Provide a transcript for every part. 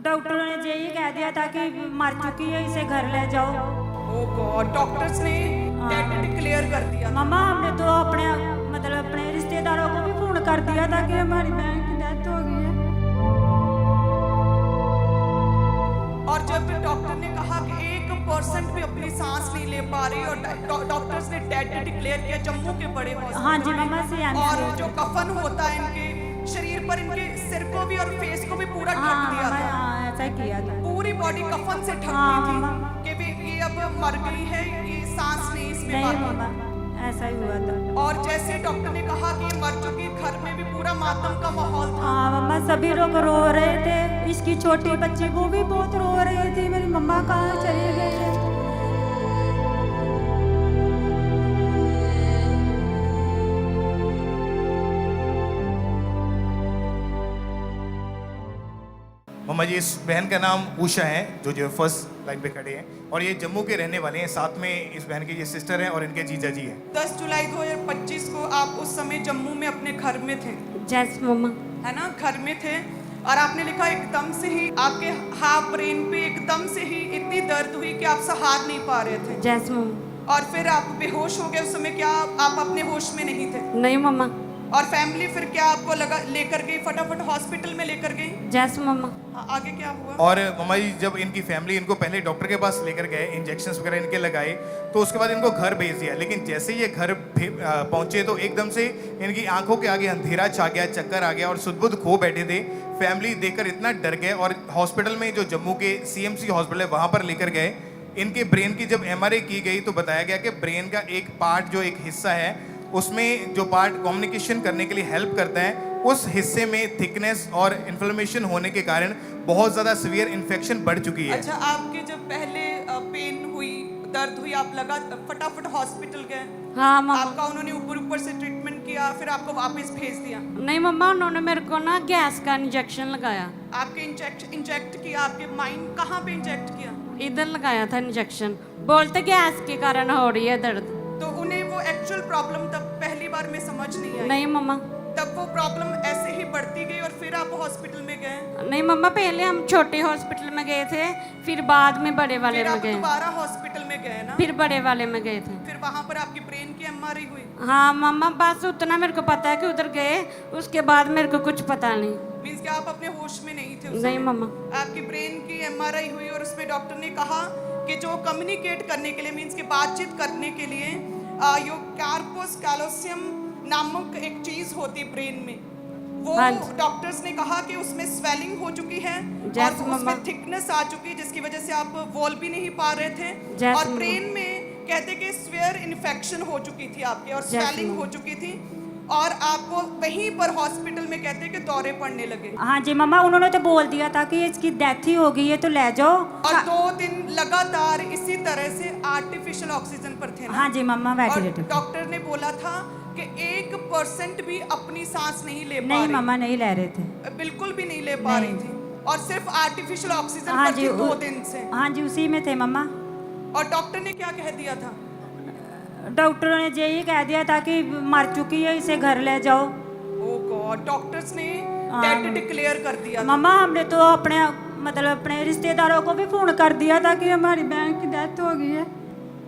डॉक्टरों ने यही कह दिया था कि मर चुकी है, इसे घर ले जाओ। ओ गॉड, डॉक्टर्स ने डेड डिक्लेयर कर दिया। मामा हमने तो अपने मतलब अपने रिश्तेदारों को भी फोन कर दिया था कि हमारी बहन की डेथ हो गई है। और जब डॉक्टर ने कहा कि 1% भी अपनी सांस नहीं ले पा रही और डॉक्टर्स ने डेड डिक्लेयर किया जम्मू के बड़े हॉस्पिटल। हाँ जी मामा से और जो कफन होता है इनके शरीर पर, इनके सिर को भी और फेस को भी पूरा ढक दिया था। हाँ ऐसा किया था, पूरी बॉडी कफन से ढक हाँ, दी मामा। थी कि ये अब मर गई है, ये सांस नहीं इसमें नहीं बाकी। मामा ऐसा ही हुआ था। और जैसे डॉक्टर ने कहा कि ये मर चुकी, घर में भी पूरा मातम का माहौल था। हाँ मम्मा सभी लोग रो रहे थे, इसकी छोटी बच्ची वो भी बहुत रो रही थी, मेरी मम्मा कहाँ चली गई है। मम्मा जी, इस बहन का नाम उषा है जो फर्स्ट लाइन पे खड़े हैं और ये जम्मू के रहने वाले हैं। साथ में इस बहन के ये सिस्टर हैं और इनके जीजा जी हैं। 10 जुलाई 2025 को आप उस समय जम्मू में अपने घर में थे, जैस मम्मा, है ना, घर में थे। और आपने लिखा एकदम से ही आपके हाफ ब्रेन पे एकदम से ही इतनी दर्द हुई कि आप सहार नहीं पा रहे थे। जैस मम्मा। और फिर आप बेहोश हो गए। उस समय क्या आप अपने होश में नहीं थे? नहीं मम्मा। और फैमिली फिर क्या आपको लगा लेकर गई, फटाफट हॉस्पिटल में लेकर गई? जैस मम्मा। आगे क्या हुआ? और मम्मा जी, जब इनकी फैमिली इनको पहले डॉक्टर के पास लेकर गए, इंजेक्शंस वगैरह इनके लगाए, तो उसके बाद इनको घर भेज दिया। लेकिन जैसे ये घर पहुंचे तो एकदम से इनकी आंखों के आगे अंधेरा छा गया, चक्कर आ गया और सुध-बुध खो बैठे थे। फैमिली देखकर इतना डर गए और हॉस्पिटल में जो जम्मू के CMC हॉस्पिटल है वहां पर लेकर गए। इनके ब्रेन की जब MRI की गई तो बताया गया कि ब्रेन का एक पार्ट, जो एक हिस्सा है, उसमें जो पार्ट कम्युनिकेशन करने के लिए हेल्प करता है, उस हिस्से में थिकनेस और इन्फ्लेमेशन होने के कारण बहुत ज़्यादा सीवियर इन्फेक्शन बढ़ चुकी है। अच्छा, आपके जब पहले पेन हुई, दर्द हुई, आप लगा फटाफट हॉस्पिटल गए? हाँ मम्मा। आपका उन्होंने ऊपर से ट्रीटमेंट किया, फिर आपको वापस भेज दिया? नहीं मम्मा, उन्होंने मेरे को ना गैस का इंजेक्शन लगाया। आपके इंजेक्ट किया? आपके माइंड कहाँ पे इंजेक्ट किया? इधर लगाया था इंजेक्शन, बोलते गैस के कारण हो रही है दर्द। तो उन्हें वो एक्चुअल प्रॉब्लम तब पहली बार में समझ नहीं आई? नहीं मम्मा। तब वो प्रॉब्लम ऐसे ही बढ़ती गई और फिर आप हॉस्पिटल में गए? नहीं मम्मा, पहले हम छोटे हॉस्पिटल में गए थे, फिर बाद में बड़े वाले फिर में आप गए। दोबारा हॉस्पिटल में गए ना? फिर बड़े वाले में गए थे। फिर वहाँ पर आपकी ब्रेन की MRI हुई? हाँ मम्मा, बस उतना मेरे को पता है कि उधर गए, उसके बाद मेरे को कुछ पता नहीं। मीन्स कि आप अपने होश में नहीं थे उस नहीं समय? मम्मा। आपकी ब्रेन की MRI हुई और उसमें डॉक्टर ने कहा कि जो कम्युनिकेट करने के लिए, मीन्स कि बातचीत करने के लिए यो कार्पस कैलोसियम नामक एक चीज होती है ब्रेन में, वो हाँ। डॉक्टर्स ने कहा कि उसमें स्वेलिंग हो चुकी है और उसमें थिकनेस आ चुकी है, जिसकी वजह से आप बोल भी नहीं पा रहे थे। और ब्रेन में कहते कि स्वेयर इन्फेक्शन हो चुकी थी आपके और स्वेलिंग हो चुकी थी और आपको वहीं पर हॉस्पिटल में कहते कि दौरे पड़ने लगे। हाँ जी मम्मा, उन्होंने तो बोल दिया था कि इसकी डेथ ही हो गई है तो ले जाओ। और 2 दिन लगातार इसी तरह से आर्टिफिशियल ऑक्सीजन पर थे ना? हाँ जी मम्मा, और वेंटिलेटर। डॉक्टर ने बोला था कि 1% भी अपनी सांस नहीं ले पा नहीं रही। मम्मा, नहीं ले रहे थे, बिल्कुल भी नहीं ले पा रही थी और सिर्फ आर्टिफिशियल ऑक्सीजन हाँ पर जी, थी 2 दिन से। हाँ जी उसी में थे मम्मा। और डॉक्टर ने क्या कह दिया था? डॉक्टरों ने यही कह दिया था कि मर चुकी है, इसे घर ले जाओ। ओ गॉड, डॉक्टर्स ने डेड डिक्लेयर कर दिया था। मम्मा हमने तो अपने मतलब अपने रिश्तेदारों को भी फोन कर दिया था कि हमारी बहन की डेथ हो गई है।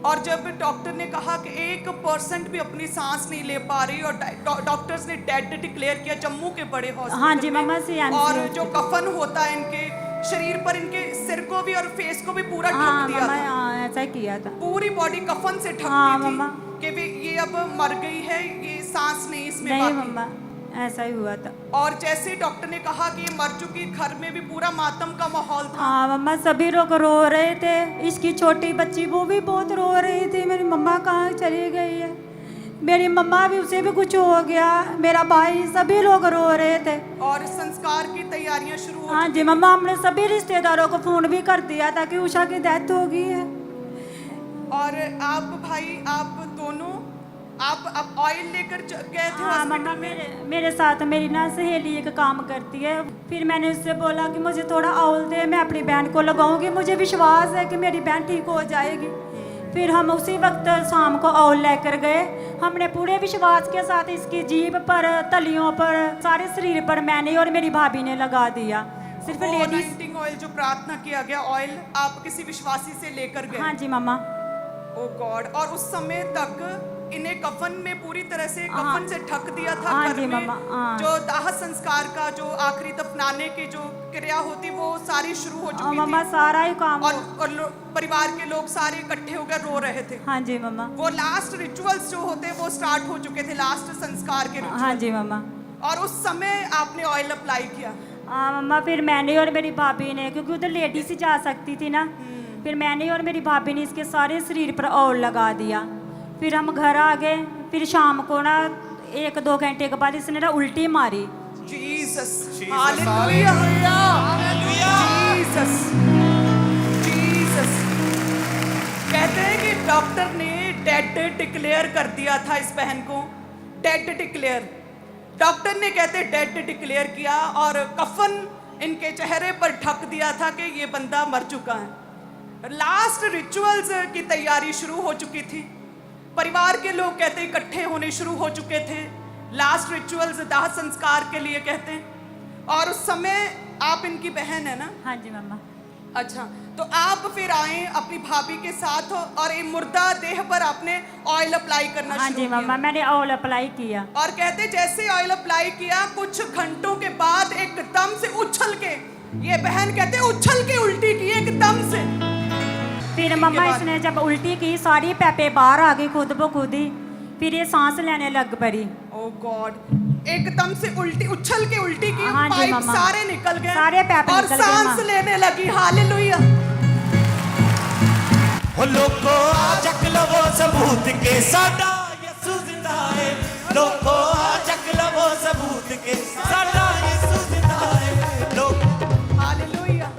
और जब डॉक्टर ने कहा कि 1% भी अपनी सांस नहीं ले पा रही और डॉक्टर्स ने डेड डिक्लेयर किया जम्मू के बड़े हॉस्पिटल हाँ जी में। मम्मा से और जो कफन होता है इनके शरीर पर, इनके सिर को भी और फेस को भी पूरा हाँ ढक दिया मम्मा, था। हाँ ऐसा किया था। पूरी बॉडी कफन से ढक हाँ, दी थी मम्मा। कि ये अब मर गई है, ये सांस नहीं इसमें नहीं बाकी। मम्मा, ऐसा ही हुआ था। और जैसे डॉक्टर ने कहा कि ये मर चुकी, घर में भी पूरा मातम का माहौल था। हाँ मम्मा, सभी लोग रो रहे थे, इसकी छोटी बच्ची वो भी बहुत रो रही थी, मेरी मम्मा कहाँ चली गई है, मेरी मम्मा भी, उसे भी कुछ हो गया, मेरा भाई, सभी लोग रो रहे थे। और संस्कार की तैयारियां शुरू हो हाँ जी मम्मा, हमने सभी रिश्तेदारों को फोन भी कर दिया था कि उषा की डेथ हो गई है। और आप भाई, आप दोनों आप ऑयल लेकर गए थे हाँ मम्मा, हॉस्पिटल में? मेरे साथ मेरी ना सहेली एक काम करती है, फिर मैंने उससे बोला कि मुझे थोड़ा ऑयल दे, मैं अपनी बहन को लगाऊंगी, मुझे विश्वास है कि मेरी बहन ठीक हो जाएगी। फिर हम उसी वक्त शाम को ऑयल लेकर गए, हमने पूरे विश्वास के साथ इसकी जीभ पर, तलियों पर, सारे शरीर पर मैंने और मेरी भाभी ने लगा दिया। सिर्फ वो लेडीज। anointing oil जो प्रार्थना किया गया ऑयल आप किसी विश्वासी से लेकर गए। हाँ जी मम्मा। ओ गॉड, और उस समय तक इन्हें कफन में पूरी तरह से हाँ। कफन से ढक दिया था। हाँ घर जी में मम्मा, हाँ। जो दाह संस्कार का जो आखिरी दफनाने की जो क्रिया होती वो सारी शुरू हो चुकी मम्मा थी सारा ही काम और परिवार के लोग सारे इकट्ठे होकर रो रहे थे। हाँ जी मम्मा। वो लास्ट रिचुअल्स जो होते वो स्टार्ट हो चुके थे, लास्ट संस्कार के हाँ रिचुअल। जी मम्मा। और उस समय आपने ऑयल अप्लाई किया। हाँ मम्मा, फिर मैंने और मेरी भाभी ने, क्योंकि उधर लेडीज ही जा सकती थी ना, फिर मैंने और मेरी भाभी ने इसके सारे शरीर पर ऑयल लगा दिया। फिर हम घर आ गए। फिर शाम को ना 1-2 घंटे के बाद इसने ना उल्टी मारी। Jesus, Jesus, hallelujah, Jesus, Jesus. कहते हैं कि डॉक्टर ने डेड डिक्लेयर कर दिया था इस बहन को, डेड डिक्लेयर। डॉक्टर ने कहते डेड डिक्लेयर किया और कफन इनके चेहरे पर ढक दिया था कि ये बंदा मर चुका है। लास्ट रिचुअल्स की तैयारी शुरू हो चुकी थी। परिवार के लोग कहते इकट्ठे होने शुरू हो चुके थे लास्ट रिचुअल्स दाह संस्कार के लिए कहते हैं। और उस समय आप इनकी बहन है ना? हाँ जी मम्मा। अच्छा, तो आप फिर आए अपनी भाभी के साथ और ये मुर्दा देह पर आपने ऑयल अप्लाई करना हाँ शुरू जी मम्मा, किया। मैंने ऑयल अप्लाई किया। और कहते जैसे ऑयल अप्लाई किया कुछ घंटों के बाद एकदम से उछल के, ये बहन कहते उछल के उल्टी की एकदम से। फिर मम्मा इसने जब उल्टी की सारी पैपे बाहर आ गई खुद ब खुद ही। फिर ये सांस लेने लग पड़ी। ओ गॉड, एकदम से उल्टी, उछल के उल्टी की, हाँ जी पाइप मम्मा। सारे निकल गए, सारे पैप और निकल गए सांस माँ। लेने लगी। हालेलुया। ओ लोगो आ चक लवो सबूत के साडा यसू जिंदा है। लोगो आ चक लवो सबूत के साडा यसू जिंदा है। लोग हालेलुया।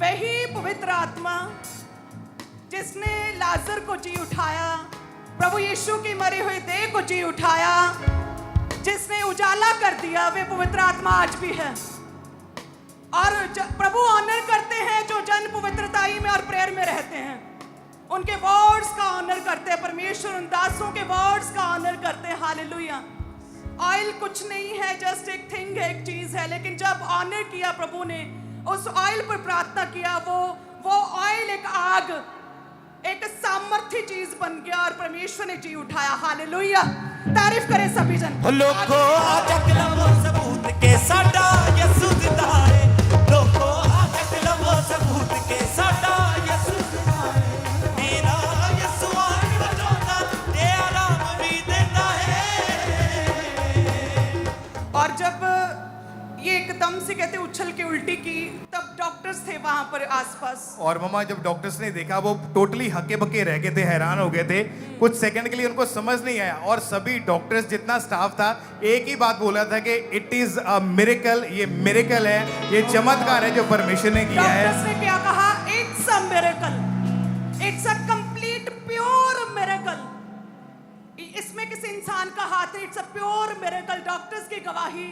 वही पवित्र आत्मा जिसने लाजर को जी उठाया, प्रभु यीशु की मरी हुई देह को जी उठाया, जिसने उजाला कर दिया, वे पवित्र आत्मा आज भी है। और प्रभु ऑनर करते हैं जो जन पवित्रताई में और प्रेयर में रहते हैं, उनके वर्ड्स का ऑनर करते हैं। परमेश्वर उन दासों के वर्ड्स का ऑनर करते हैं। हालेलुया। ऑयल कुछ नहीं है, जस्ट एक थिंग है, एक चीज है, लेकिन जब ऑनर किया प्रभु ने, उस ऑयल पर प्रार्थना किया, वो ऑयल एक आग, एक सामर्थ्य चीज बन गया और परमेश्वर ने जी उठाया। हालेलुया। तारीफ करें सभी जन। ओ लोगो आ चक लवो सबूत के साडा यसू जिंदा है। लोगो आ चक लवो सबूत के साडा यसू जिंदा है। मेरा यसू आन बजाता ते आराम भी देता है। और जब ये एकदम से कहते उछल के उल्टी की, तब डॉक्टर्स थे वहां पर आसपास। और मम्मा जब डॉक्टर्स ने देखा वो टोटली हक्के बक्के रह गए थे, हैरान हो गए थे। कुछ सेकंड के लिए उनको समझ नहीं आया और सभी डॉक्टर्स जितना स्टाफ था एक ही बात बोला था कि इट इज अ मिरेकल, ये मिरेकल है, ये चमत्कार है जो परमेश्वर ने किया है। डॉक्टर्स ने क्या कहा? It's a miracle, it's a complete pure miracle. इसमें किसी इंसान का हाथ है, it's a pure miracle. Doctors की गवाही।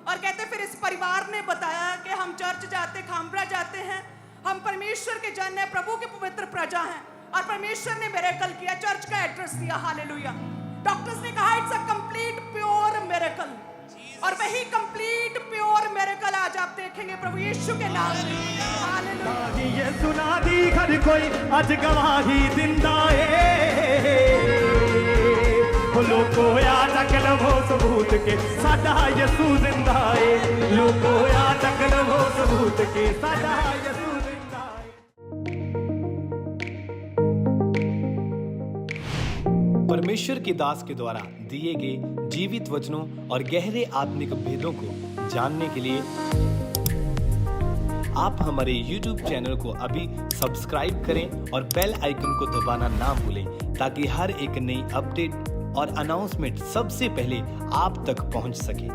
और कहते फिर इस परिवार ने बताया कि हम चर्च जाते, खामरा जाते हैं, हम परमेश्वर के जन हैं, प्रभु के पवित्र प्रजा हैं, और परमेश्वर ने मिरेकल किया। चर्च का एड्रेस दिया। हालेलुया। डॉक्टर्स ने कहा it's a complete pure miracle, और वही कंप्लीट प्योर मिरेकल आज आप देखेंगे प्रभु यीशु के नाम में। हालेलुया। ये सुना दी हर कोई अज गवाही दिंदा ए। लोगो आ चक लवो सबूत के साडा यसू जिंदा है। लोगो आ चक लवो सबूत के साडा यसू जिंदा है। परमेश्वर के दास के द्वारा दिए गए जीवित वचनों और गहरे आत्मिक भेदों को जानने के लिए आप हमारे YouTube चैनल को अभी सब्सक्राइब करें और बेल आइकन को दबाना ना भूलें, ताकि हर एक नई अपडेट और अनाउंसमेंट सबसे पहले आप तक पहुंच सके।